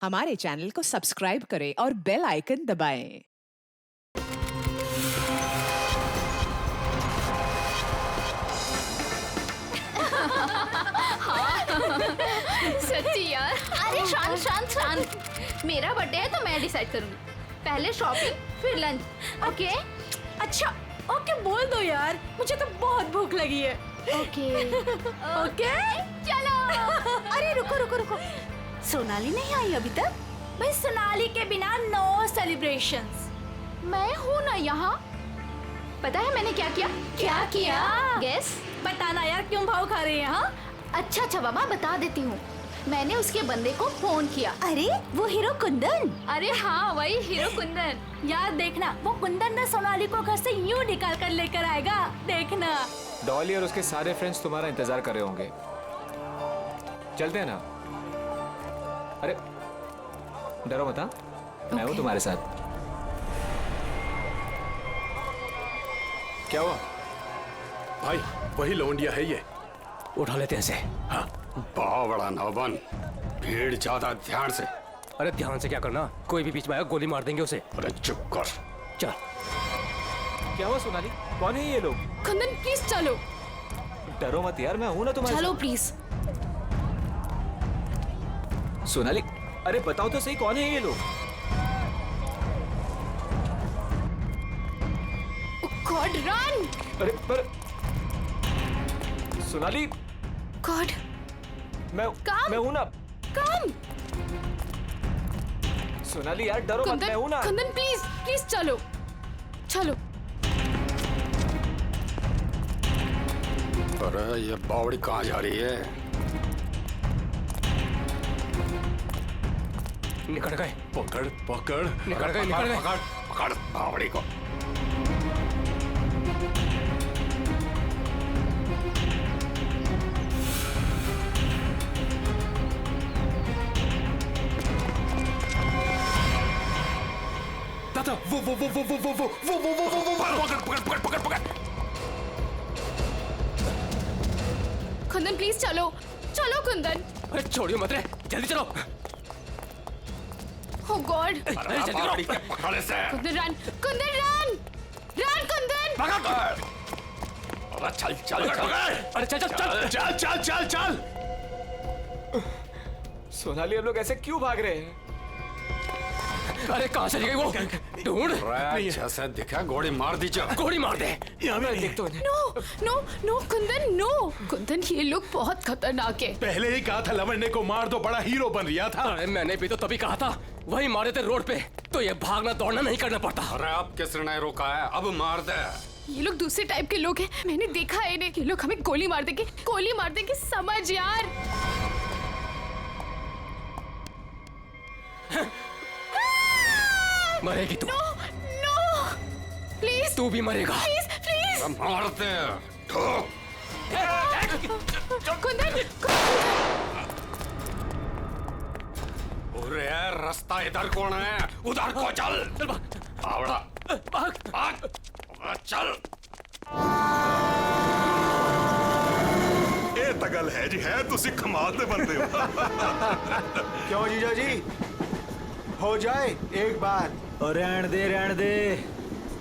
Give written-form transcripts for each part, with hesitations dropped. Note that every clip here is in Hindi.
हमारे चैनल को सब्सक्राइब करें और बेल आइकन दबाएं। सच्ची यार। अरे शांत शांत शांत। मेरा बर्थडे है तो मैं डिसाइड करूंगी। पहले शॉपिंग फिर लंच। ओके? अच्छा ओके बोल दो यार, मुझे तो बहुत भूख लगी है। ओके ओके चलो। अरे रुको रुको रुको, सोनाली नहीं आई अभी तक? भाई सोनाली के बिना नो सेलिब्रेशंस। मैं हूँ ना यहाँ। पता है मैंने क्या किया? क्या किया? गेस। बताना यार, क्यों भाव खा रही है? हाँ अच्छा बाबा बता देती हूँ। मैंने उसके बंदे को फोन किया। अरे वो हीरो कुंदन। अरे हाँ वही हीरो कुंदन। यार देखना, वो कुंदन ना सोनाली को घर से यूं निकाल कर लेकर आएगा, देखना। डॉली और उसके सारे फ्रेंड्स तुम्हारा इंतजार कर रहे होंगे। चलते हैं ना? अरे डरो मत, मैं हूं तुम्हारे साथ। क्या हुआ? भाई वही लौंडिया है ये। उठा लेते हैं इसे। हाँ बड़ा ना बन, भीड़ ज्यादा, ध्यान से। अरे ध्यान से क्या करना, कोई भी बीच में आया गोली मार देंगे उसे। अरे चुप कर। चल। क्या हुआ सोनाली? कौन है ये लोग? कुंदन प्लीज चलो। डरो मत यार, मैं हूं ना तुम्हारे चलो साथ। प्लीज। सोनाली अरे बताओ तो सही, कौन है ये लोग? God run. अरे पर सोनाली, गॉड मैं हूं ना। कम। सोनाली यार डरो मत, मैं हूं ना। कुंदन प्लीज प्लीज चलो चलो। अरे ये बावड़ी कहाँ जा रही है? निकल गए। पकड़ पकड़। निकल गए, निकल गए। पकड़ पकड़ बावड़ी को। दादा वो पकड़ पकड़ पकड़ पकड़ पकड़। कुंदन प्लीज चलो चलो कुंदन। अरे छोड़ियो मत रे, जल्दी चलो। ओ गॉड। अरे जल्दी करो। बावड़ी के पकड़ से। कुंदन रन कुंदन कुंदन। पकड़। अरे चल चल चल। अरे चल चल चल। चल चल चल चल। सोनाली हम लोग ऐसे क्यों भाग रहे हैं? अरे कहाँ चली गई वो? ढूंढ। जैसे दिखा गोली मार दी। चल गोली मार दे। देख तो no no no Kundan no. Kundan ये लोग बहुत खतरनाक है। पहले ही कहा था लवंडे को मार दो, बड़ा हीरो बन रिया था। अरे मैंने भी तो तभी कहा था, वही मारे थे रोड पे, तो ये भागना दौड़ना नहीं करना पड़ता। अरे अब किसने नहीं रोका है? अब मार दे। ये लोग दूसरे टाइप के लोग हैं, मैंने देखा है इन्हें। ये लोग हमें गोली मार देंगे, समझ यार। मरेगी तू। नो नो प्लीज तू भी मरेगा। Please please. मार दे। ठोक। कुंदन अरे रास्ता इधर कौन है? उधर को चल। चल भाग। आवड़ा भाग। भाग। चल। ਇਹ ਤਾਂ ਗੱਲ ਹੈ ਜੀ, ਹੈ ਤੁਸੀਂ ਕਮਾਲ ਦੇ ਬੰਦੇ ਹੋ। क्यों जीजा जी, हो जाए एक बार। और रहन दे,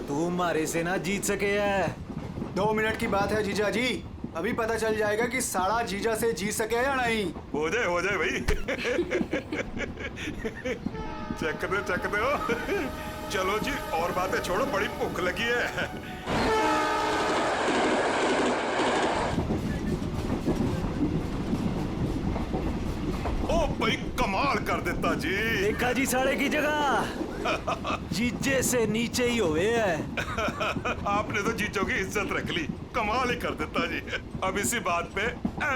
तू मारे से ना जीत सके है। 2 मिनट की बात है जीजा जी, अभी पता चल जाएगा कि साला जीजा से जीत सके या नहीं। ਹੋ ਜਾਏ भाई। ਚੱਕਦੇ ਹੋ। चलो जी और बातें छोड़ो, बड़ी भूख लगी है। ओ भाई कमाल कर देता जी। देखा जी साले की जगह जीजे से नीचे ही हुए है। आपने तो जीजों की इज्जत रख ली, कमाल ही कर देता जी। अब इसी बात पे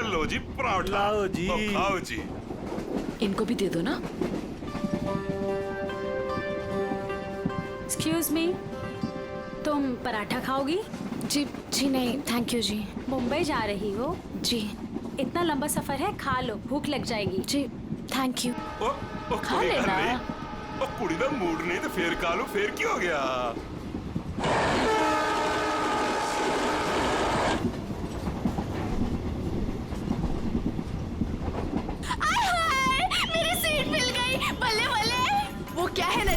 लो जी पराठा। लाओ जी। तो खाओ जी। इनको भी दे दो ना। एक्सक्यूज मी, तुम पराठा खाओगी? जी जी नहीं थैंक यू जी। मुंबई जा रही हो? जी इतना लंबा सफर है, खा लो, भूख लग जाएगी। जी थैंक यू। ओ खा लेना। ओ कुड़ी दा मूड नहीं तो फिर खा लो, फिर क्या हो गया? मेरी सीट मिल गई, बल्ले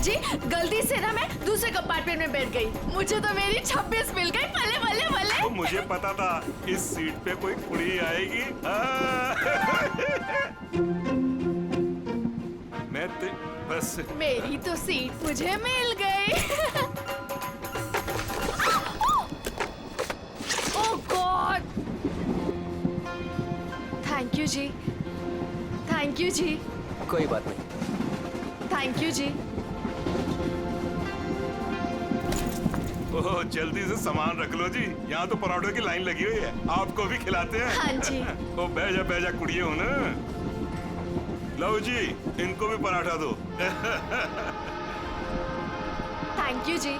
जी गलती से ना मैं दूसरे कंपार्टमेंट में बैठ गई। मुझे तो मेरी 26 मिल गई। भले भले भले। तो मुझे पता था इस सीट पे कोई कुड़ी आएगी। मैं बस मेरी तो सीट मुझे मिल गई। Oh god. थैंक यू जी, थैंक यू जी, कोई बात नहीं। थैंक यू जी। ओह जल्दी से सामान रख लो जी, यहाँ तो पराठों की लाइन लगी हुई है, आपको भी खिलाते हैं। हाँ जी। ओ बैजा कुड़िए हो ना। लो जी इनको भी पराठा दो। थैंक यू जी।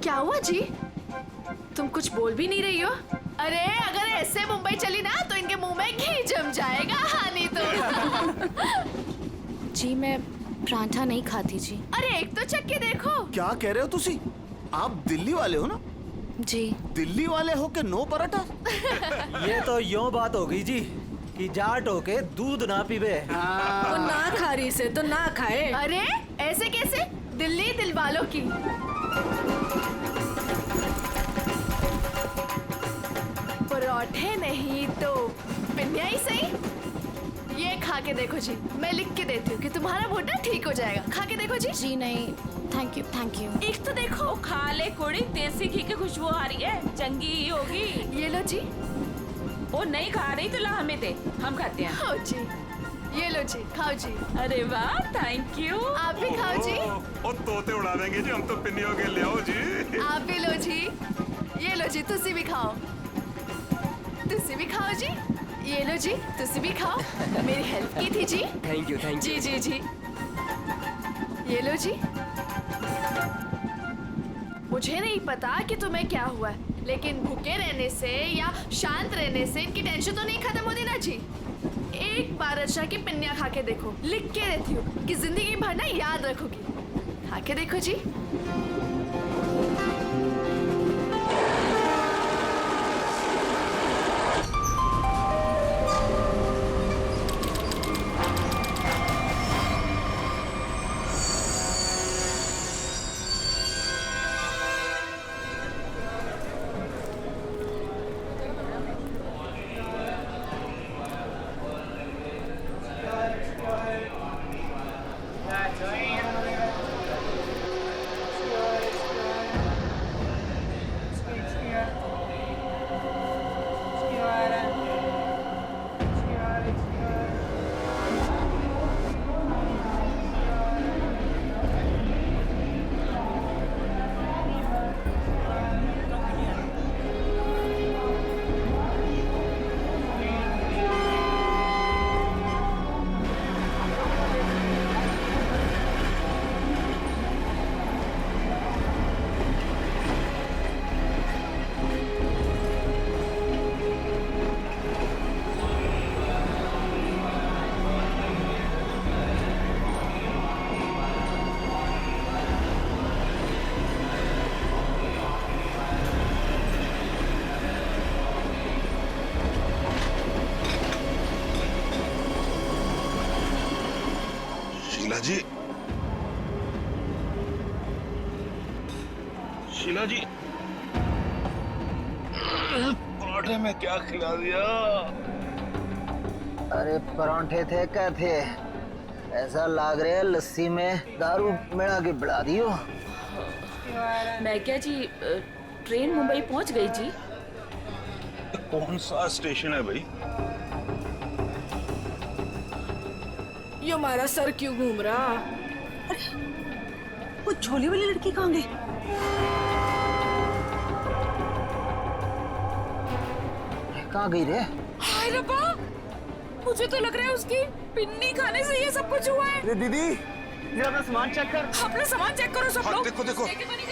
क्या हुआ जी? तुम कुछ बोल भी नहीं रही हो? अरे अगर ऐसे मुंबई चली ना तो इनके मुंह में घी जम जाएगा। हाँ नहीं तो। जी मैं पराठा नहीं खाती जी। अरे एक तो चख के देखो। क्या कह रहे हो तुसी? आप दिल्ली वाले हो ना? जी। दिल्ली वाले हो के नो पराठा? ये तो यूं बात होगी जी कि जाट होके दूध ना पीवे। वो ना खा रही से तो ना खाए। अरे ऐसे कैसे? दिल्ली दिल वालों की। पराठे नहीं तो पिन्या ही सही। ये खा के देखो जी, मैं लिख के देती हूँ कि तुम्हारा मोटा ठीक हो जाएगा। खा के देखो जी। जी नहीं थैंक यू थैंक यू। एक तो देखो। खा ले कोड़ी, देसी घी की खुशबू आ रही है, चंगी ही होगी। ये लो जी। वो नहीं खा रही तो ला हमें दे, हम खाते हैं। खाओ जी, ये लो जी, खाओ जी। अरे वाह थैंक यू। आप भी खाओ जी। ओ तोते उड़ा देंगे जी, हम तो पिन्नियों के ले आओ जी। आप भी लो जी। ये लो जी, तुसी भी खाओ। तुसी भी खाओ जी। ये लो जी, तुसी भी खाओ। मेरी हेल्प की थी जी। थैंक यू जी जी जी। ये लो जी। मुझे नहीं पता कि तुम्हें क्या हुआ है, लेकिन भूखे रहने से या शांत रहने से इनकी टेंशन तो नहीं खत्म होती ना जी। एक बार अच्छा की पिन्निया खा के देखो, लिख के देती हूँ कि जिंदगी भर ना याद रखोगी। खा के देखो जी। शीला जी, शीला जी, पराठे में क्या खिला दिया? अरे परांठे थे क्या थे? ऐसा लाग रहा है लस्सी में दारू मिला के बढ़ा दियो। मैं क्या जी, ट्रेन मुंबई पहुंच गई जी। कौन सा स्टेशन है भाई? ये हमारा सर क्यों घूम रहा? वो झोली वाली लड़की कहाँ गई? कहाँ गई रे? हाय रब्बा, मुझे तो लग रहा है उसकी पिन्नी खाने से ये सब कुछ हुआ है। दीदी ये अपना सामान चेक कर। अपना सामान चेक करो सब लोग। देखो देखो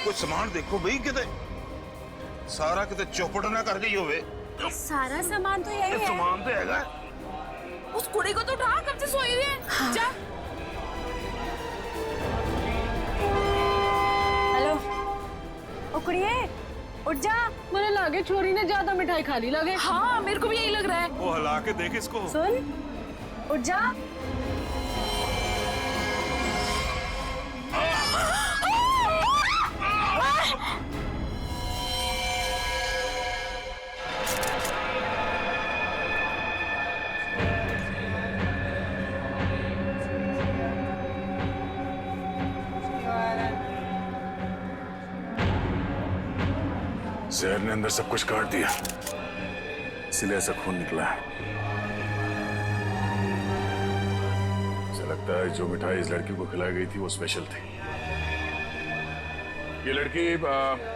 कुछ सामान देखो भाई, किते सारा किते चौपट ना कर गई होवे। सारा सामान तो यही है। सामान तो हैगा। उस कुड़ी को तो उठा, कब से सोई हुई है। हाँ। जा। हेलो ओ कुड़िए, उठ जा। मुझे लगे छोरी ने ज्यादा मिठाई खा ली लगे। हाँ मेरे को भी यही लग रहा है। वो हला के देख इसको। सुन, उठ जा। जहर ने अंदर सब कुछ काट दिया, इसलिए ऐसा खून निकला है। मुझे लगता है जो मिठाई इस लड़की को खिलाई गई थी वो स्पेशल थी। ये लड़की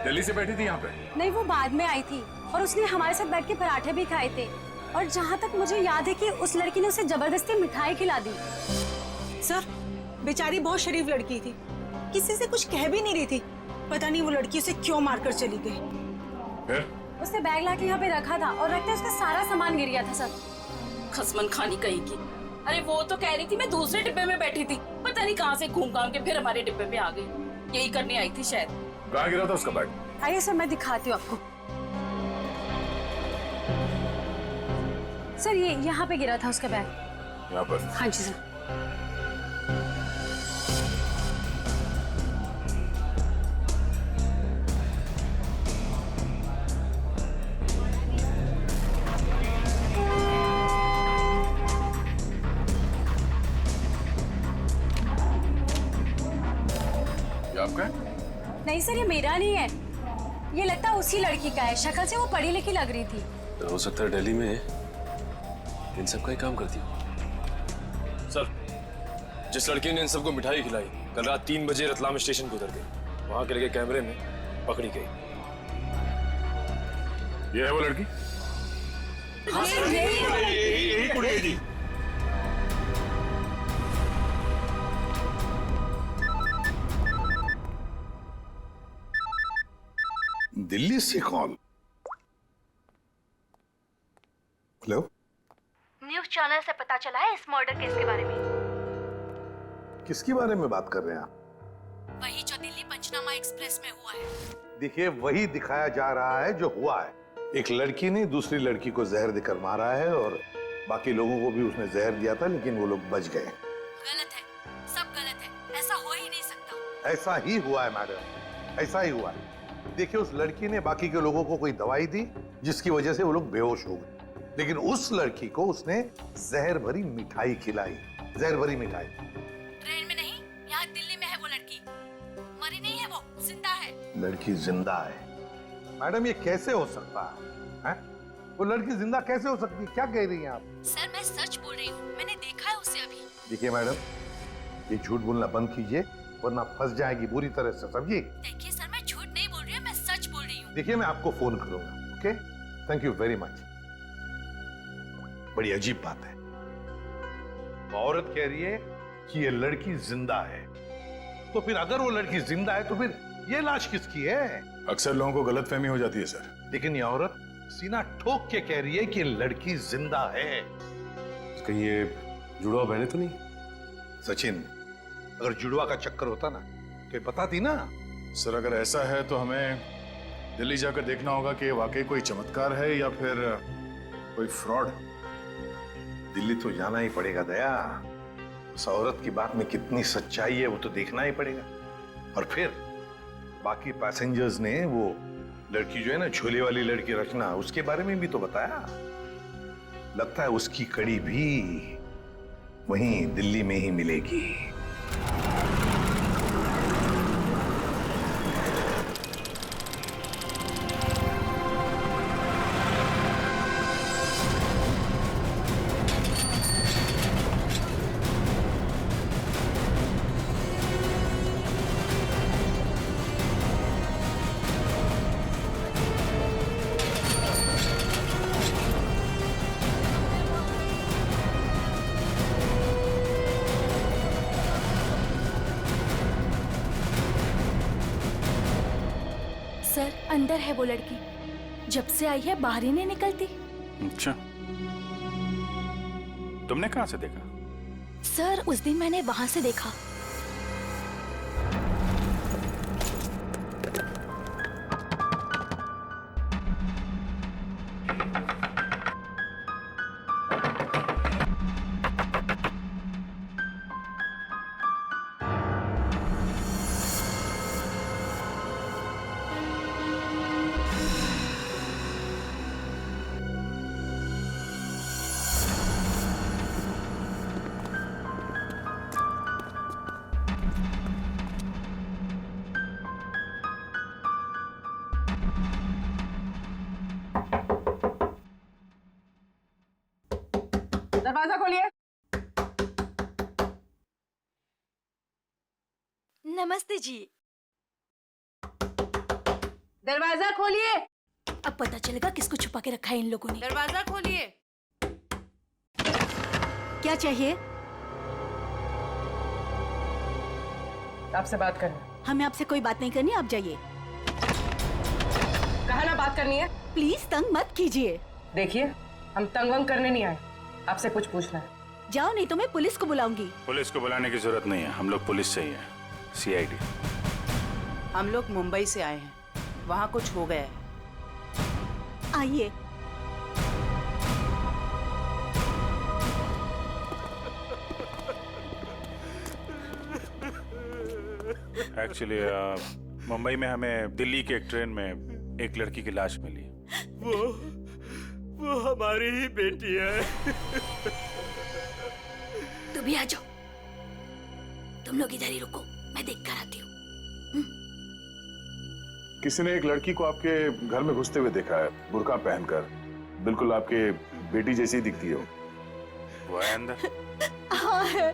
दिल्ली से बैठी थी यहाँ पे? नहीं, वो बाद में आई थी और उसने हमारे साथ बैठ के पराठे भी खाए थे। और जहाँ तक मुझे याद है कि उस लड़की ने उसे जबरदस्ती मिठाई खिला दी। सर, बेचारी बहुत शरीफ लड़की थी, किसी से कुछ कह भी नहीं रही थी। पता नहीं वो लड़की उसे क्यों मारकर चली गई। फिर? उसने बैग लाके यहाँ पे रखा था और रखते उसका सारा सामान गिर गया था सर। खसमन खानी कहीं की। अरे वो तो कह रही थी मैं दूसरे डिब्बे में बैठी थी, पता नहीं कहाँ से घूम घाम के फिर हमारे डिब्बे में आ गई। यही करने आई थी शायद। कहाँ गिरा था उसका बैग? आइए सर, मैं दिखाती हूँ आपको। सर, ये यहाँ पे गिरा था उसका बैग। यहाँ पर? हाँ जी सर। आपका है? नहीं सर, ये मेरा नहीं है। ये लगता है उसी लड़की का है। शक्ल से वो पढ़ी लिखी लग रही थी। तो हो सकता है दिल्ली में इन सब का ही काम करती हो। सर, जिस लड़की ने इन सबको मिठाई खिलाई कल रात 3 बजे रतलाम स्टेशन पे उतर गई, वहां के लगे कैमरे में पकड़ी गई। ये है वो लड़की? यही कुड़ी जी। दिल्ली से कॉल। हेलो, न्यूज़ चैनल से पता चला है इस मर्डर केस के बारे में। किसके बारे में बात कर रहे हैं आप? वही जो दिल्ली पंचनामा एक्सप्रेस में हुआ है। देखिए, वही दिखाया जा रहा है जो हुआ है। एक लड़की ने दूसरी लड़की को जहर देकर मारा है और बाकी लोगों को भी उसने जहर दिया था, लेकिन वो लोग बच गए। गलत है, सब गलत है, ऐसा हो ही नहीं सकता। ऐसा ही हुआ है मैडम, ऐसा ही हुआ है। देखिए, उस लड़की ने बाकी के लोगों को कोई दवाई दी जिसकी वजह से वो लोग बेहोश हो गए, लेकिन उस लड़की को उसने जहर भरी मिठाई खिलाई। जहर भरी मिठाई। ट्रेन में नहीं, यहाँ दिल्ली में है वो लड़की। मरी नहीं है, वो जिंदा है। लड़की जिंदा है? मैडम, ये कैसे हो सकता है? वो लड़की जिंदा कैसे हो सकती है? क्या कह रही हैं आप? सर, मैं सच बोल रही हूँ, मैंने देखा है उसे अभी। देखिए मैडम, ये झूठ बोलना बंद कीजिए वरना फंस जाएगी बुरी तरह से, समझिए? देखिए सर, मैं झूठ नहीं बोल रही हूँ, मैं सच बोल रही हूँ। देखिए, मैं आपको फोन करूंगा। Okay, thank you very much. बड़ी अजीब बात है, औरत कह रही है कि ये लड़की जिंदा है, तो फिर अगर वो लड़की जिंदा है तो फिर ये लाश किसकी है? अक्सर लोगों को गलतफहमी हो जाती है सर। लेकिन ये औरत सीना ठोक के कह रही है कि लड़की जिंदा है। कहीं ये जुड़वा बहने तो नहीं? सचिन, अगर जुड़वा का चक्कर होता ना तो ये बताती ना। सर, अगर ऐसा है तो हमें दिल्ली जाकर देखना होगा कि वाकई कोई चमत्कार है या फिर कोई फ्रॉड। दिल्ली तो जाना ही पड़ेगा दया। उस औरत की बात में कितनी सच्चाई है वो तो देखना ही पड़ेगा। और फिर बाकी पैसेंजर्स ने वो लड़की जो है ना, झोले वाली लड़की रचना, उसके बारे में भी तो बताया। लगता है उसकी कड़ी भी वहीं दिल्ली में ही मिलेगी। सर, अंदर है वो लड़की। जब से आई है बाहर ही नहीं निकलती। अच्छा, तुमने कहां से देखा? सर, उस दिन मैंने वहां से देखा। दरवाजा खोलिए। नमस्ते जी। दरवाजा खोलिए। अब पता चलेगा किसको छुपा के रखा है इन लोगों ने। दरवाजा खोलिए। क्या चाहिए? आपसे बात करना। हमें आपसे कोई बात नहीं करनी, आप जाइए। कहा ना बात करनी है। प्लीज तंग मत कीजिए। देखिए, हम तंग वंग करने नहीं आए, आपसे कुछ पूछना है। जाओ, नहीं तो मैं पुलिस को बुलाऊंगी। पुलिस को बुलाने की जरूरत नहीं है, हम लोग पुलिस से ही हैं, CID। हम लोग मुंबई से आए हैं, वहाँ कुछ हो गया है। आइए। एक्चुअली मुंबई में हमें दिल्ली के एक ट्रेन में एक लड़की की लाश मिली। वो हमारी ही बेटी है। तुम भी आ जाओ। तुम लोग इधर ही रुको, मैं देख कर आती हूँ। किसी ने एक लड़की को आपके घर में घुसते हुए देखा है, बुर्का पहनकर। बिल्कुल आपके बेटी जैसी दिखती है वो है अंदर। हाँ है।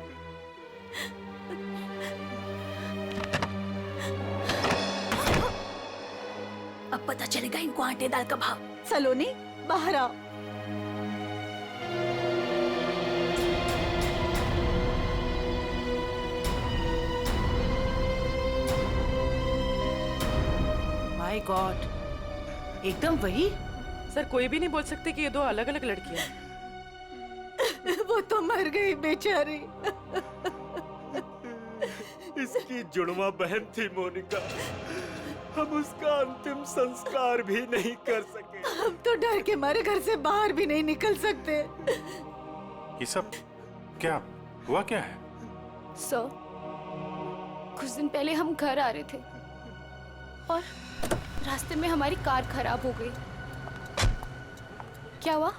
अब पता चलेगा इनको आटे दाल का भाव। सलोनी, बाहर आओ। माय गॉड, एकदम वही। सर, कोई भी नहीं बोल सकते कि ये दो अलग अलग लड़कियां हैं। वो तो मर गई बेचारी। इसकी जुड़वा बहन थी मोनिका। हम उसका अंतिम संस्कार भी नहीं कर सके। हम तो डर के मारे घर से बाहर भी नहीं निकल सकते। ये सब क्या हुआ, क्या है? सर, कुछ दिन पहले हम घर आ रहे थे और रास्ते में हमारी कार खराब हो गई। क्या हुआ?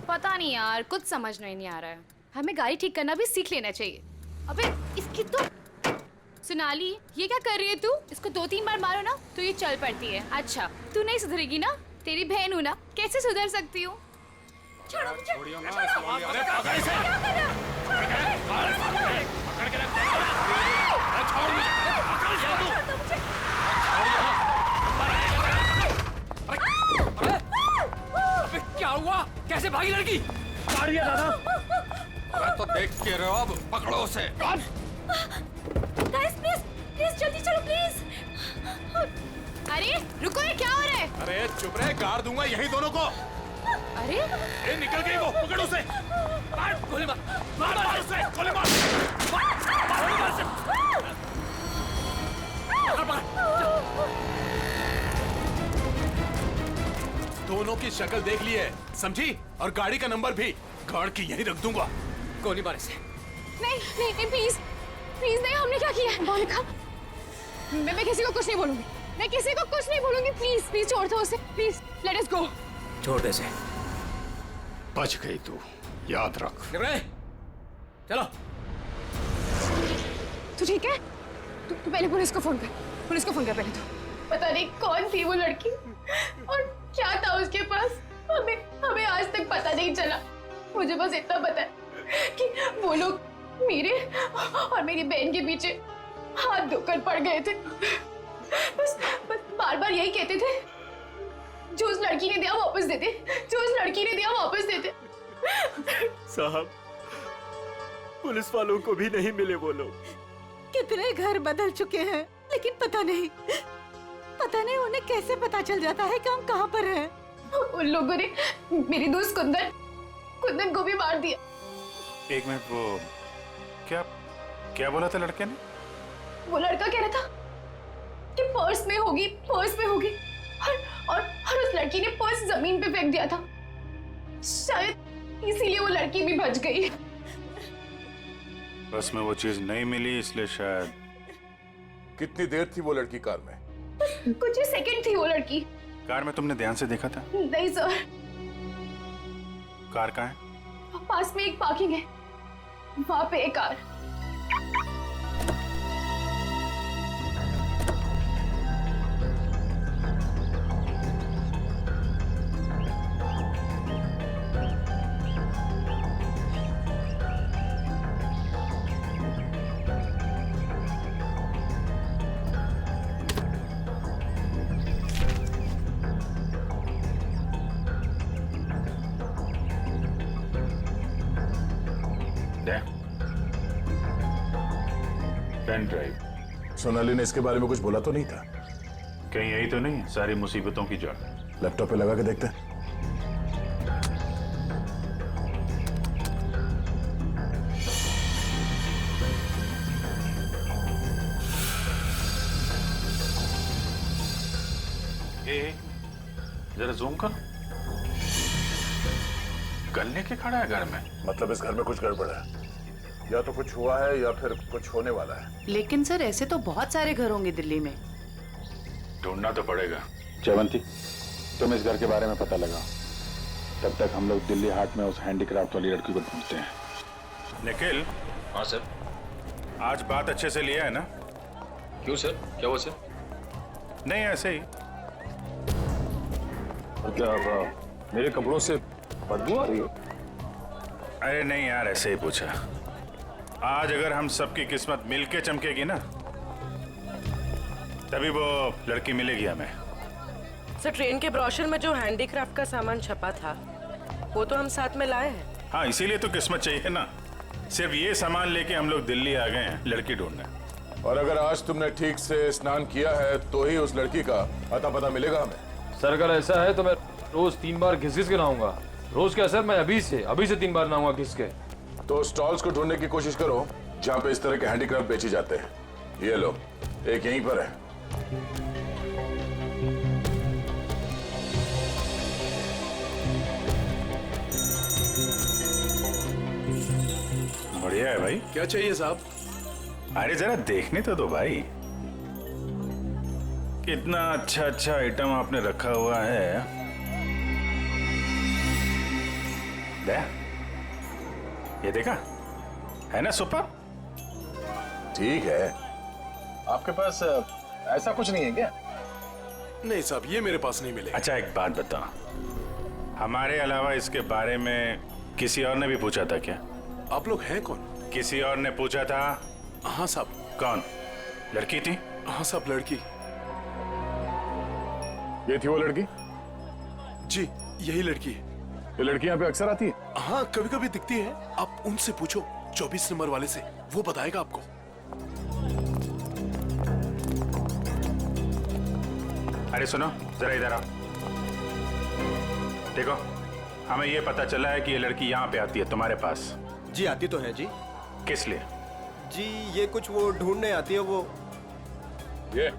पता नहीं यार, कुछ समझ नहीं आ रहा है। हमें गाड़ी ठीक करना भी सीख लेना चाहिए। अबे इसकी तो सोनाली, ये क्या कर रही है तू? इसको 2-3 बार मारो ना तो ये चल पड़ती है। अच्छा, तू नहीं सुधरेगी ना? तेरी बहन हूँ ना, कैसे सुधर सकती हूँ? छोड़ो मुझे। क्या हुआ? कैसे भागी लड़की? मार दिया दादा। अरे तो देख के रहो, अब पकड़ो उसे। गाइस, प्लीज जल्दी चलो प्लीज। अरे रुको, ये क्या हो रहा है? अरे चुप रहे, गाड़ दूंगा यही दोनों को। अरे ए, निकल गई वो, पकड़ उसे। मार, गोली मार, मार उसे, गोली मार। दोनों की शक्ल देख ली है, समझी? और गाड़ी का नंबर भी गाड़ के यहीं रख दूंगा। गोली मार इसे। नहीं प्लीज प्लीज नहीं, हमने क्या किया है? मोनिका, मैं किसी को कुछ नहीं बोलूंगी। मैं किसी को कुछ नहीं बोलूंगी। प्लीज छोड़ दो उसे, प्लीज लेट अस गो। छोड़ दे इसे। बच गई तू, याद रख। चलो। तू ठीक है? तू पहले पुलिस को फोन कर। पुलिस को फोन कर पहले तो। पता नहीं कौन थी वो लड़की और क्या था उसके पास। हमें आज तक पता नहीं चला। मुझे बस इतना पता है कि वो लोग मेरे और मेरी बहन के पीछे हाथ धोकर पड़ गए थे। बस बार बार यही कहते थे, जो उस लड़की ने दिया वापस देते, जो उस लड़की ने दिया वापस देते। साहब, पुलिस वालों को भी नहीं मिले वो लोग। कितने घर बदल चुके हैं, लेकिन पता नहीं उन्हें कैसे पता चल जाता है कि हम कहाँ पर हैं। उन लोगों ने मेरी दोस्त कुंदन को भी मार दिया। एक मिनट, वो क्या बोला था लड़के ने? वो लड़का कह रहा था कि पर्स में होगी और उस लड़की ने पर्स जमीन पे फेंक दिया था। शायद इसीलिए वो लड़की भी बच गई। बस में वो चीज नहीं मिली, इसलिए शायद। कितनी देर थी वो लड़की कार में? कुछ ही सेकंड थी वो लड़की। कार में तुमने ध्यान से देखा था? नहीं सर। कार कहाँ है? पास में एक पार्किंग है, वहां पे एक कार। Pen drive. सोनाली ने इसके बारे में कुछ बोला तो नहीं था? कहीं यही तो नहीं सारी मुसीबतों की जड़? लैपटॉप पे लगा के देखते हैं। जरा जूम कर। गन लेके खड़ा है घर में? मतलब इस घर में कुछ गड़बड़ है, या तो कुछ हुआ है या फिर कुछ होने वाला है। लेकिन सर ऐसे तो बहुत सारे घर होंगे दिल्ली में। ढूंढना तो पड़ेगा। जयवंती, तुम इस घर के बारे में पता लगाओ, तब तक हम लोग दिल्ली हाट में उस हैंडीक्राफ्ट वाली लड़की को ढूंढते हैं। निखिल। हाँ सर। आज बात अच्छे से लिया है ना? क्यों सर, क्या हुआ सर? नहीं ऐसे ही। क्या मेरे कपड़ों से बदबू आ रही है? अरे नहीं यार, ऐसे ही पूछा। आज अगर हम सबकी किस्मत मिलके चमकेगी ना, तभी वो लड़की मिलेगी हमें। सर ट्रेन के ब्रोशर में जो हैंडीक्राफ्ट का सामान छपा था वो तो हम साथ में लाए हैं। हाँ, इसीलिए तो किस्मत चाहिए ना। सिर्फ ये सामान लेके हम लोग दिल्ली आ गए हैं लड़की ढूंढने। और अगर आज तुमने ठीक से स्नान किया है तो ही उस लड़की का अता पता मिलेगा हमें। सर अगर ऐसा है तो मैं रोज 3 बार घिस के नहाऊंगा। रोज क्या सर, मैं अभी से 3 बार नहाऊंगा घिस के। तो स्टॉल्स को ढूंढने की कोशिश करो जहाँ पे इस तरह के हैंडीक्राफ्ट बेचे जाते हैं। ये लो, एक यहीं पर है। बढ़िया है भाई। क्या चाहिए साहब? अरे जरा देखने तो दो भाई, कितना अच्छा अच्छा आइटम आपने रखा हुआ है। दे, ये देखा है ना सुपर? ठीक है, आपके पास ऐसा कुछ नहीं है क्या? नहीं साहब, ये मेरे पास नहीं मिलेगा। अच्छा एक बात बता, हमारे अलावा इसके बारे में किसी और ने भी पूछा था क्या? आप लोग हैं कौन? किसी और ने पूछा था? हाँ साहब। कौन? लड़की थी? हाँ साहब, लड़की। ये थी वो लड़की? जी यही लड़की है। ये लड़की यहाँ पे अक्सर आती है? हाँ कभी कभी दिखती है। आप उनसे पूछो 24 नंबर वाले से, वो बताएगा आपको। अरे सुनो जरा इधर आओ। देखो, हमें ये पता चला है कि ये लड़की यहाँ पे आती है तुम्हारे पास। जी आती तो है जी। किस लिए? जी ये कुछ वो ढूंढने आती है वो। ये?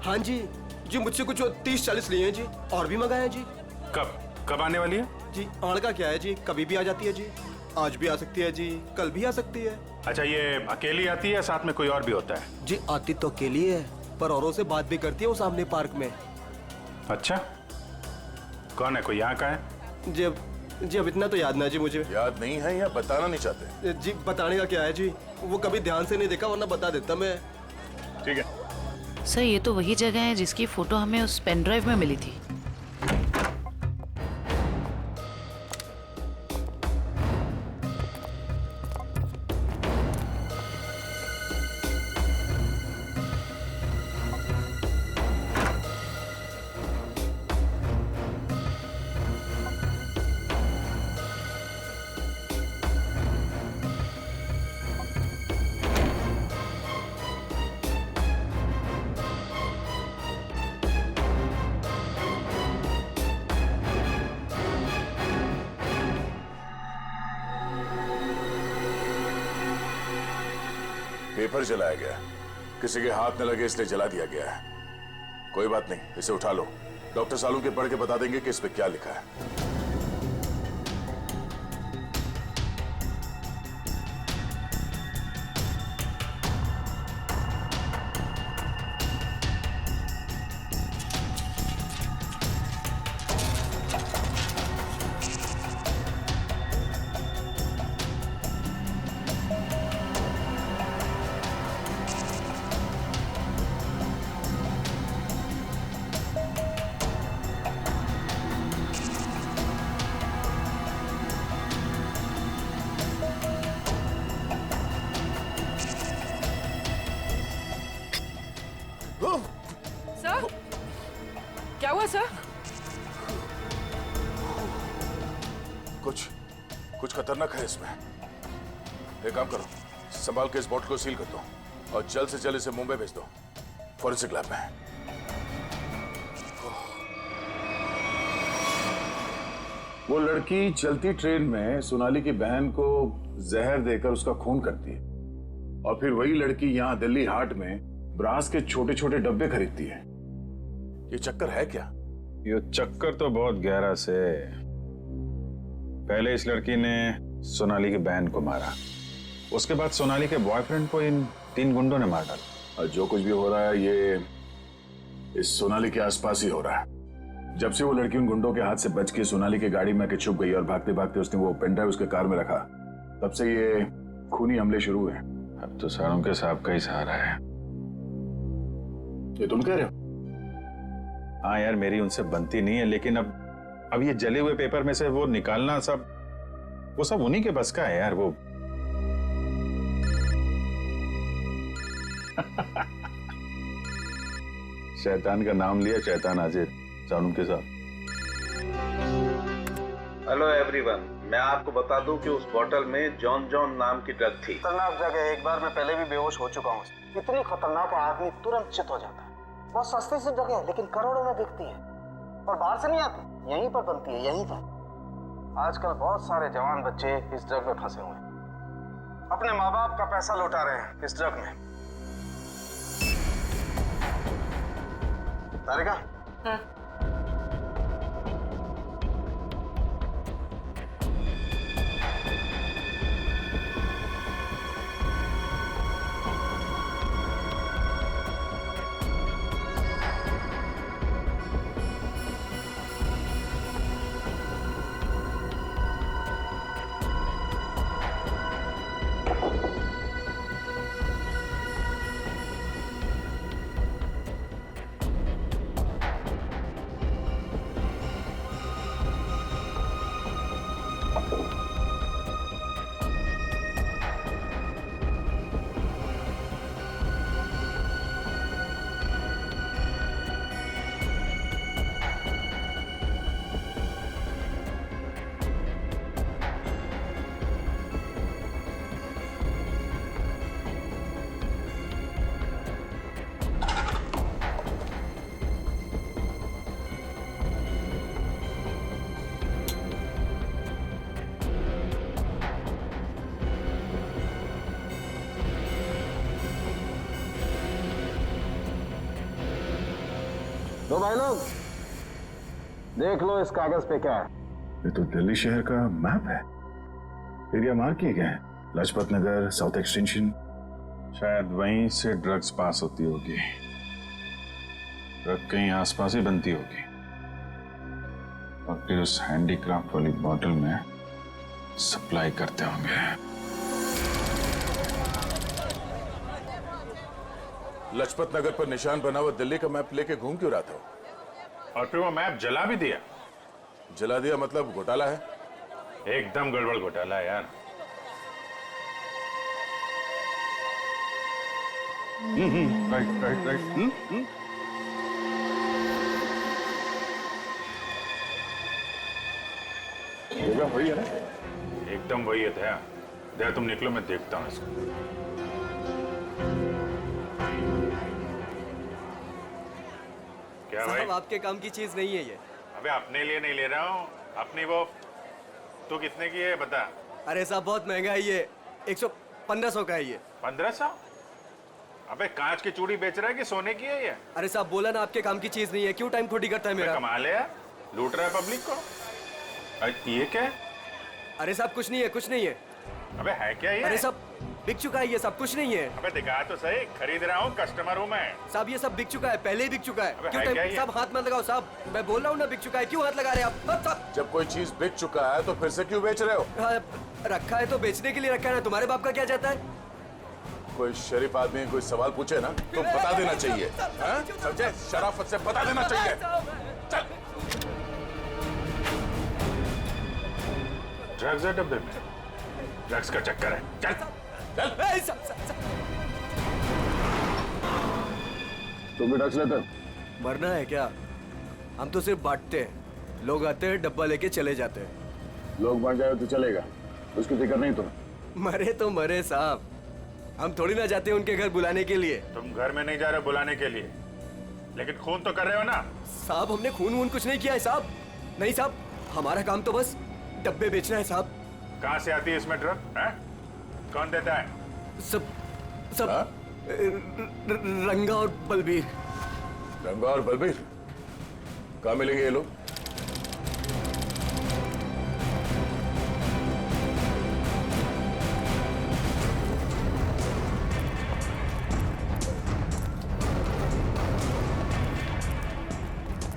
हाँ जी जी, मुझसे कुछ 30-40 लिए हैं जी, और भी मंगाए हैं जी। कब आने वाली है? जी आड़ का क्या है जी, कभी भी आ जाती है जी। आज भी आ सकती है जी, कल भी आ सकती है। अच्छा, ये अकेली आती है, साथ में कोई और भी होता है? जी आती तो अकेली है, पर औरों से बात भी करती है वो सामने पार्क में। अच्छा, कौन है? कोई यहाँ का है? जी अब इतना तो याद ना जी मुझे। याद नहीं है या बताना नहीं चाहते? जी बताने का क्या है जी, वो कभी ध्यान से नहीं देखा, वरना बता देता मैं। ठीक है सर, ये तो वही जगह है जिसकी फोटो हमें उस पेन ड्राइव में मिली थी। पेपर जलाया गया, किसी के हाथ न लगे इसलिए जला दिया गया है। कोई बात नहीं, इसे उठा लो, डॉक्टर सालू के पढ़ के बता देंगे कि इस पे क्या लिखा है। सर क्या हुआ सर? कुछ खतरनाक है इसमें। एक काम करो, संभाल के इस बॉटल को सील कर दो और जल्द से जल्द इसे मुंबई भेज दो फॉरेंसिक लैब में। वो लड़की चलती ट्रेन में सोनाली की बहन को जहर देकर उसका खून करती है और फिर वही लड़की यहाँ दिल्ली हाट में ब्रास के छोटे छोटे डब्बे खरीदती है। ये चक्कर है क्या? ये चक्कर तो बहुत गहरा से। पहले इस लड़की ने सोनाली की बहन को मारा, उसके बाद सोनाली के बॉयफ्रेंड को इन 3 गुंडों ने मार डाला। और जो कुछ भी हो रहा है ये इस सोनाली के आसपास ही हो रहा है। जब से वो लड़की उन गुंडों के हाथ से बच के सोनाली की गाड़ी में छुप गई और भागते भागते उसने वो पेनड्राइव उसके कार में रखा, तब से ये खूनी हमले शुरू हुए। अब तो सारों के साहब का ही सहारा है। ये तुम कह रहे हो? हाँ यार, मेरी उनसे बनती नहीं है, लेकिन अब ये जले हुए पेपर में से वो निकालना वो सब उन्हीं के बस का है यार। वो शैतान का नाम लिया, शैतान हाजिर। सानुम के साथ। हेलो एवरीवन, मैं आपको बता दूं कि उस बोतल में जॉन जॉन नाम की ड्रग थी। खतरनाक जगह, एक बार मैं पहले भी बेहोश हो चुका हूँ। इतनी खतरनाक है, आदमी तुरंत चित हो जाता है। बहुत सस्ती सी जगह है, लेकिन करोड़ों में बिकती है और बाहर से नहीं आती, यहीं पर बनती है, यहीं पर। आजकल बहुत सारे जवान बच्चे इस ड्रग में फंसे हुए हैं, अपने माँ बाप का पैसा लौटा रहे हैं इस ड्रग में। तारिका, तो भाई लोग देख लो इस कागज पे क्या है। ये तो दिल्ली शहर का मैप है। एरिया मार्क किए गए हैं, लाजपत नगर, साउथ एक्सटेंशन। शायद वहीं से ड्रग्स पास होती होगी। ड्रग कहीं आसपास ही बनती होगी और फिर उस हैंडीक्राफ्ट वाली बॉटल में सप्लाई करते होंगे। लाजपत नगर पर निशान बना हुआ दिल्ली का मैप लेके घूम क्यों रहा था? और फिर वो मैप जला भी दिया। जला दिया मतलब घोटाला है? एकदम गड़बड़ घोटाला है यार। Right right right. जगह वही है ना? एकदम वही है दया। दया तुम निकलो, मैं देखता हूँ इसको। क्या भाई? साहब आपके काम की चीज नहीं है ये। अबे अपने लिए नहीं ले रहा हूँ, अपनी वो। तू कितने की है बता? अरे साहब बहुत महंगा है ये, 1500 का है ये। 1500? अबे कांच की चूड़ी बेच रहा है कि सोने की है ये? अरे साहब बोला ना आपके काम की चीज नहीं है, क्यों टाइम खोटी करता है मेरा? कमाल है यार, लूट रहा है पब्लिक को। ये क्या है? अरे साहब कुछ नहीं है, कुछ नहीं है। अबे है क्या ये? अरे साहब बिक चुका है ये सब, कुछ नहीं है। अबे दिखा तो सही, खरीद रहा हूँ, कस्टमर हूँ मैं। साहब ये सब बिक चुका है, पहले ही बिक चुका है। क्यों है क्या टाइम? साहब हाथ मत लगाओ साहब, मैं बोल रहा हूँ ना बिक चुका है, क्यों हाथ लगा रहे हैं आप? साहब जब कोई चीज बिक चुका है तो फिर से क्यों बेच रहे हो? रखा है तो बेचने के लिए रखा है ना, तुम्हारे बाप का क्या जाता है? कोई शरीफ आदमी कोई सवाल पूछे ना तो बता देना चाहिए, समझे? शराफत से बता देना चाहिए। चल। ड्रग्स है डब्बे में, ड्रग्स का चक्कर है। चल चल। तुम भी ड्रग्स लेते? मरना है क्या? हम तो सिर्फ बांटते हैं, लोग आते हैं डब्बा लेके चले जाते हैं। लोग बांट जाए तो चलेगा, उसकी फिक्र नहीं तुम्हें? मरे तो मरे साहब, हम थोड़ी ना जाते उनके घर बुलाने के लिए। तुम घर में नहीं जा रहे बुलाने के लिए, लेकिन खून तो कर रहे हो ना। साहब हमने खून वून कुछ नहीं किया है साहब। नहीं साहब, हमारा काम तो बस डब्बे बेचना है साहब। कहाँ से आती है इसमें ड्रग है? कौन देता है? सब रंगा और बलबीर। रंगा और बलबीर कहाँ मिलेंगे ये लोग?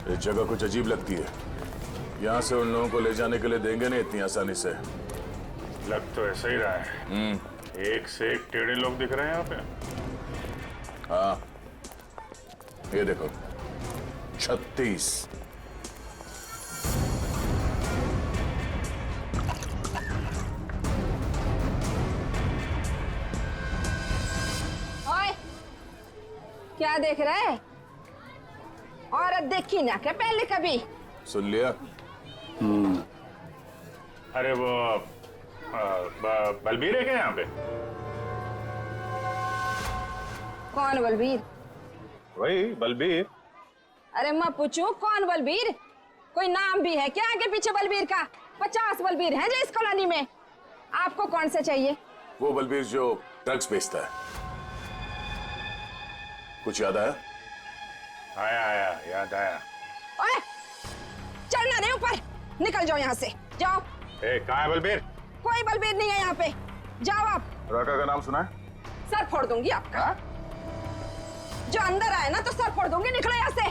ये जगह कुछ अजीब लगती है। यहाँ से उन लोगों को ले जाने के लिए देंगे नहीं इतनी आसानी से। लग तो ऐसा ही रहा है। एक से एक टेढ़े लोग दिख रहे हैं यहाँ पे। हाँ, ये देखो 36। ओए, क्या देख रहे हैं? औरत देखी ना क्या पहले कभी? सुन लिया? अरे वो बलबीर है क्या यहाँ पे? कौन बलबीर? वही बलबीर। अरे मैं पूछूं कौन बलबीर? कोई नाम भी है क्या आगे पीछे बलबीर का? 50 बलबीर हैं जो इस कॉलोनी में। आपको कौन सा चाहिए? वो बलबीर जो ड्रग्स बेचता है। कुछ याद आया? आया याद आया। ओए, चढ़ना नहीं ऊपर, निकल जाओ यहाँ से, जाओ। कहाँ है बलबीर? कोई बलबीर नहीं है यहाँ पे, जाओ आप। राका का नाम सुना है? सर फोड़ दूंगी आपका। जो अंदर आए ना तो सर फोड़ दूंगी, निकलो यहाँ से।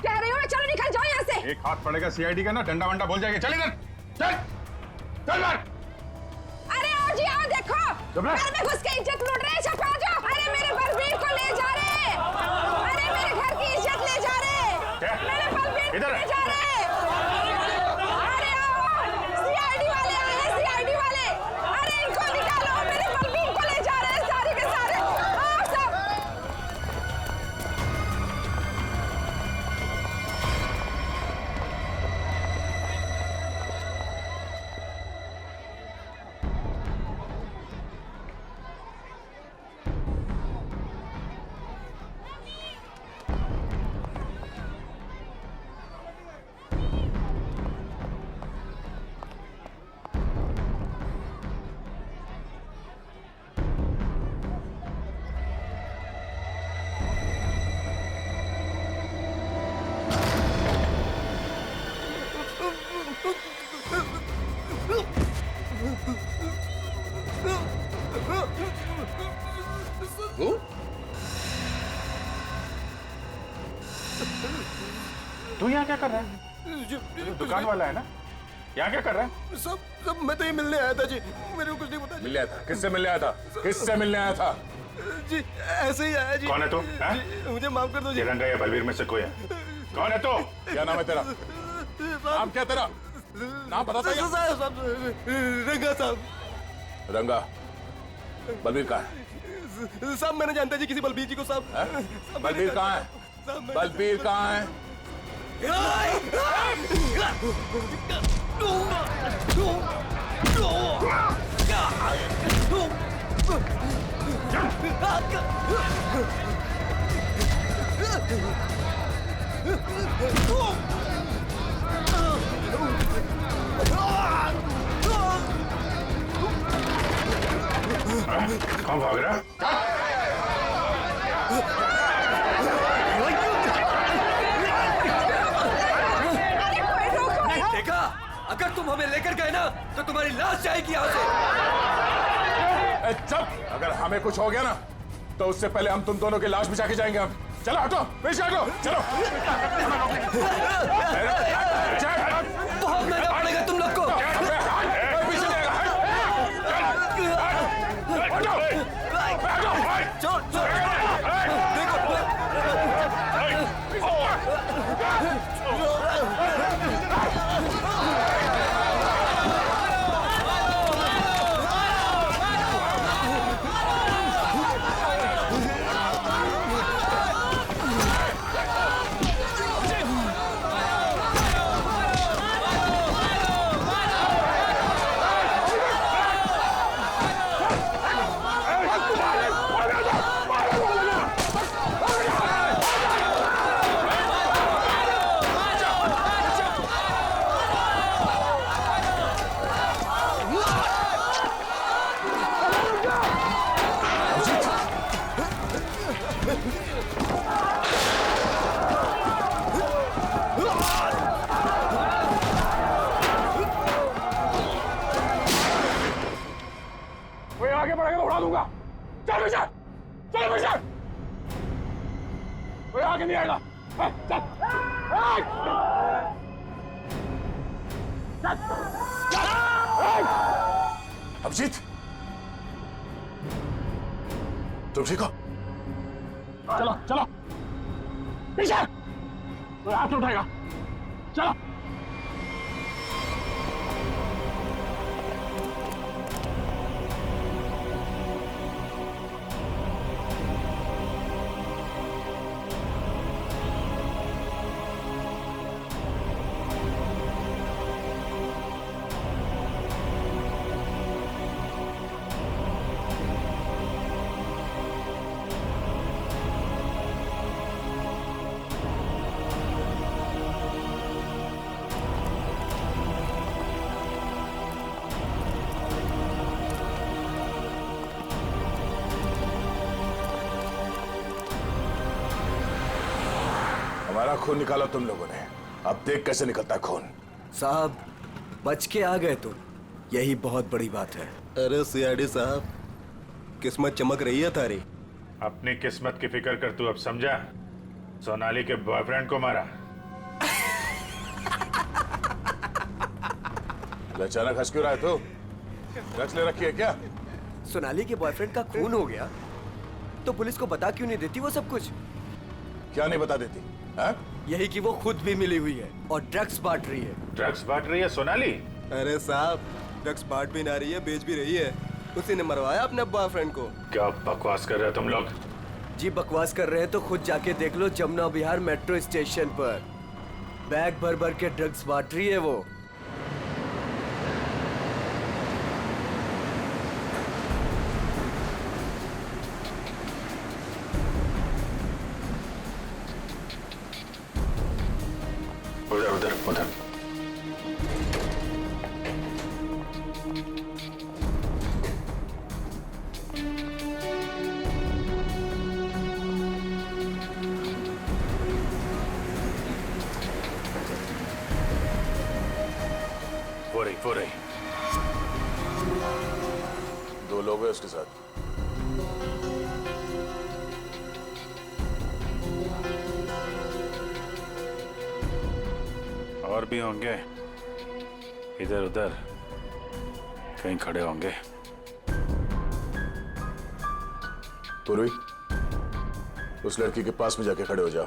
कह रही हूँ चलो निकल जाओ यहाँ से। एक हाथ पड़ेगा सीआईडी का ना, डंडा वंडा बोल जाएगा। चल इधर, चल मार। अरे आओ जी आओ, देखो घर में घुस के इज्जत लूट रहे, छपा जाओ। अरे मेरे बलबीर को ले जा रहे, अरे मेरे घर की इज्जत ले जा रहे, मेरे बलबीर को ले जा रहे। अरे आओ, सीआईडी वाले आए हैं, सीआईडी वाले। अरे इनको निकालो, मेरे बलबीर को ले जा रहे हैं सारे के सारे। आओ सब। तू यहाँ क्या कर रहा है? दुकान वाला है ना? यहाँ क्या कर रहा है? सब मैं तो ये मिलने आया था जी, मेरे को कुछ नहीं पता। मिलने आया था? किससे मिलने आया था? किससे मिलने आया था? जी ऐसे ही आया जी। कौन है तू? मुझे माफ कर दो जी। रंगा या बलबीर में से कोई है? कौन है तू? क्या नाम है तेरा? नाम क्या तेरा? नाम बता दो। रंगा साहब। रंगा, बलबीर कहाँ है? साहब मैंने जानता जी किसी बलबीर जी को साहब। बलबीर कहाँ है? बलबीर कहाँ है? कौन भाग रहा है? देखा, अगर तुम हमें लेकर गए ना तो तुम्हारी लाश जाएगी यहाँ से। चुप! अगर हमें कुछ हो गया ना तो उससे पहले हम तुम दोनों की लाश बिछा के जाएंगे। हम चलो, हटो, पीछे हटो, चलो। बहुत महंगा पड़ेगा तुम लोग को। उड़ा दूंगा। चल पीछे, चल पीछे, कोई आगे नहीं आएगा। चल, अभिजीत, तुम ठीक हो? चलो चलो पीछे, कोई हाथ नहीं उठाएगा। चलो। हमारा खून निकाला तुम लोगों ने, अब देख कैसे निकलता है खून। साहब बच के आ गए तो यही बहुत बड़ी बात है। अरे सीआईडी साहब, किस्मत चमक रही है तारी। अपनी किस्मत की फिक्र कर तू अब समझा? सोनाली के बॉयफ्रेंड को मारा। अचानक हंस क्यों रहा है तू? ड्रग्स ले रखी है क्या? सोनाली के बॉयफ्रेंड का खून हो गया तो पुलिस को बता क्यों नहीं देती वो सब कुछ? क्या नहीं बता देती? हा? यही कि वो खुद भी मिली हुई है और ड्रग्स बांट रही है। ड्रग्स बांट रही है सोनाली? अरे साहब, ड्रग्स बांट भी ना रही है, बेच भी रही है। उसी ने मरवाया अपने बॉयफ्रेंड को। क्या बकवास कर रहे हो तुम लोग? जी बकवास कर रहे हैं तो खुद जाके देख लो, जमुना विहार मेट्रो स्टेशन पर बैग भर भर के ड्रग्स बांट रही है वो। उधर उधर उधर। वो रही। दो लोग हैं उसके साथ। और भी होंगे, इधर उधर कहीं खड़े होंगे। पूर्वी, उस लड़की के पास में जाके खड़े हो जाओ।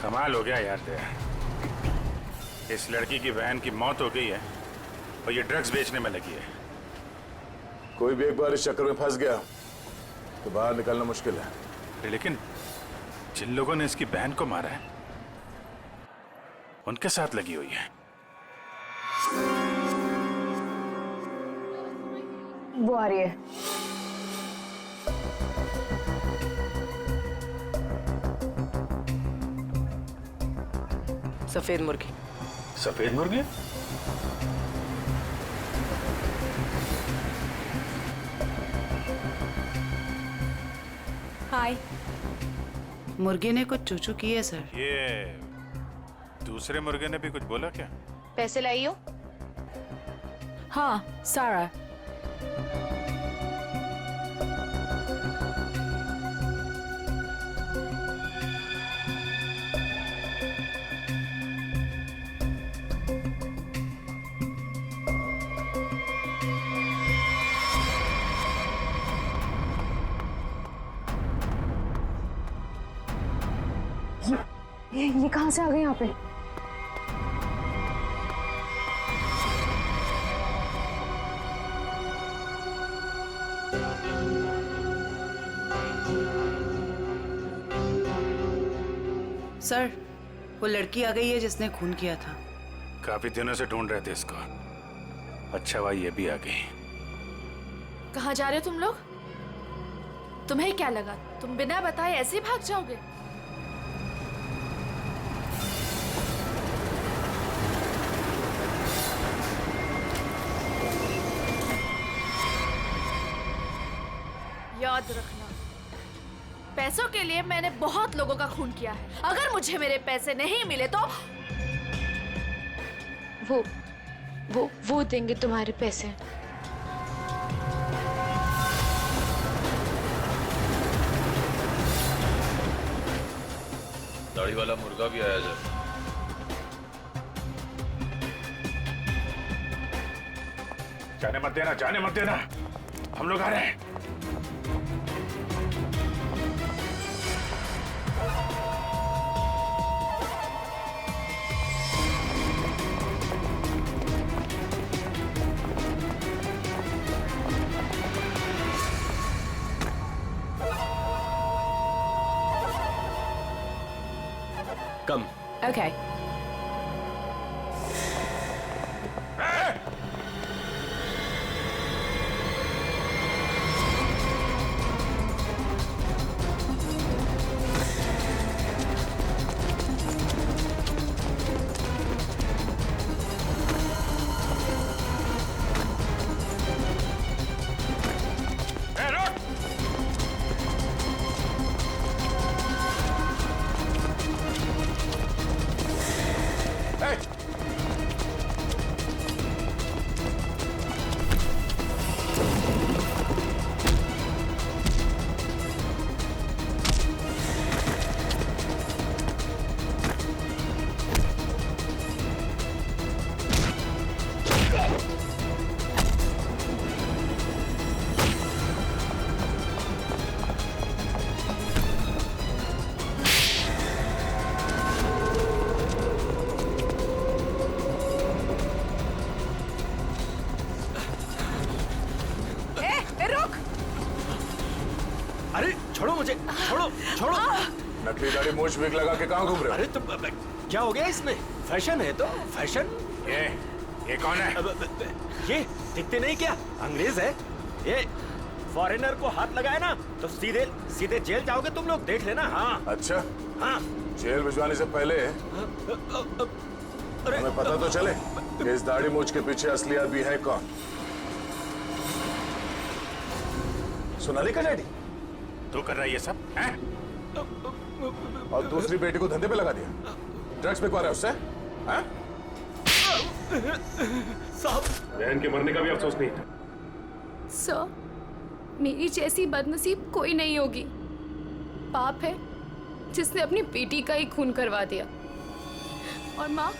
कमाल हो गया यार तेरा। इस लड़की की बहन की मौत हो गई है और ये ड्रग्स बेचने में लगी है। कोई भी एक बार इस चक्कर में फंस गया तो बाहर निकलना मुश्किल है। लेकिन जिन लोगों ने इसकी बहन को मारा है उनके साथ लगी हुई है। वो आ रही है। सफेद मुर्गी। सफेद मुर्गी? हाय। मुर्गे ने कुछ चूचू की है सर। ये दूसरे मुर्गे ने भी कुछ बोला क्या? पैसे लाई हो? हाँ, सारा। ये कहां से आ गए यहाँ पे? सर, वो लड़की आ गई है जिसने खून किया था। काफी दिनों से ढूंढ रहे थे इसको। अच्छा हुआ ये भी आ गई। कहाँ जा रहे हो तुम लोग? तुम्हें क्या लगा तुम बिना बताए ऐसे ही भाग जाओगे? याद रखना, पैसों के लिए मैंने बहुत लोगों का खून किया है। अगर मुझे मेरे पैसे नहीं मिले तो वो देंगे तुम्हारे पैसे। दाढ़ी वाला मुर्गा भी आया जब। जाने मत देना, जाने मत देना, हम लोग आ रहे हैं। कम। Okay. अरे छोड़ो मुझे, छोड़ो छोड़ो। नकली दाढ़ी मूछ विग लगा के कहाँ घूम रहे हो? अरे तो क्या हो गया इसमें? फैशन है तो फैशन। ये कौन है? ये दिखते नहीं क्या? अंग्रेज है ये। फॉरेनर को हाथ लगाए ना तो सीधे सीधे जेल जाओगे तुम लोग, देख लेना। हाँ अच्छा, हाँ। जेल भिजवाने से पहले हमें पता तो चले कि इस दाढ़ी मूछ के पीछे असली आदमी है कौन। सोनालिका डैडी तू कर रहा है ये सब हैं? और दूसरी बेटी को धंधे पे लगा दिया, ड्रग्स बिकवा रहा है उससे, हैं? साहब, बहन के मरने का भी अफसोस नहीं था। सर, मेरी जैसी बदनसीब कोई नहीं होगी। पाप है जिसने अपनी बेटी का ही खून करवा दिया, और माँ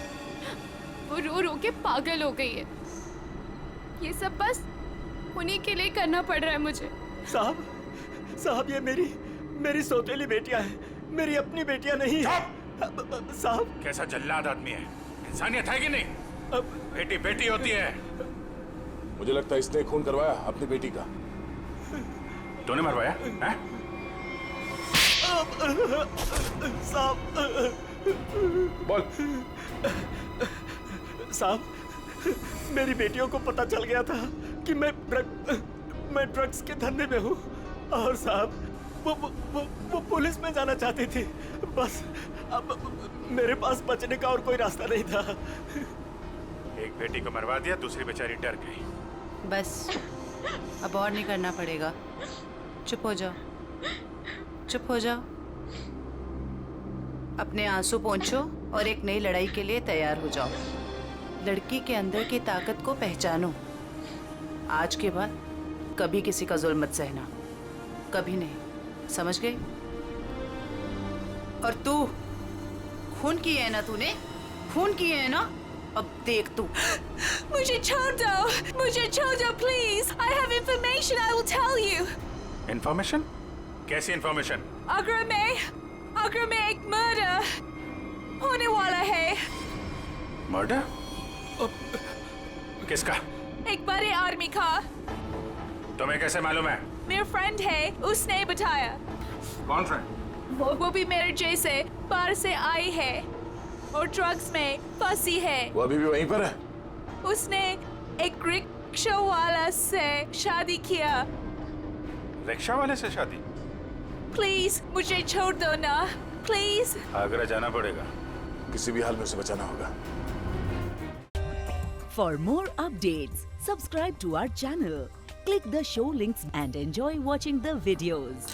वो रो रो के पागल हो गई है। ये सब बस उन्हीं के लिए करना पड़ रहा है मुझे। साहब ये मेरी सौतेली बेटियां हैं, मेरी अपनी बेटियां नहीं है। साहब कैसा जल्लाद आदमी है, इंसानियत है कि नहीं? बेटी बेटी होती है। मुझे लगता है इसने खून करवाया अपनी बेटी का। तूने मरवाया हैं? साहब बोल। साहब मेरी बेटियों को पता चल गया था कि मैं ड्रग्स के धंधे में हूँ, और साहब वो पुलिस में जाना चाहती थी। बस अब मेरे पास बचने का और कोई रास्ता नहीं था। एक बेटी को मरवा दिया, दूसरी बेचारी डर गई। बस अब और नहीं करना पड़ेगा। चुप हो जाओ, चुप हो जाओ। अपने आंसू पोंछो और एक नई लड़ाई के लिए तैयार हो जाओ। लड़की के अंदर की ताकत को पहचानो। आज के बाद कभी किसी का जुल्म मत सहना, कभी नहीं, समझ गए? और तू खून किए है ना, तूने खून किए है ना, अब देख तू। मुझे छोड़ दो please. I have information I will tell you. Information? कैसी इंफॉर्मेशन? अगर में एक मर्डर होने वाला है। मर्डर? किसका? एक बड़े आदमी का। तुम्हें कैसे मालूम है? मेरा फ्रेंड है, उसने बताया। कौन फ्रेंड? वो भी मेरे जैसे बाहर से आई है और ड्रग्स में फंसी है। वो अभी भी वहीं पर है? उसने एक रिक्शा वाला से शादी किया। रिक्शा वाले से शादी? प्लीज मुझे छोड़ दो ना, प्लीज। आगरा जाना पड़ेगा, किसी भी हाल में उसे बचाना होगा। For more updates, subscribe to our channel, click the show links and enjoy watching the videos.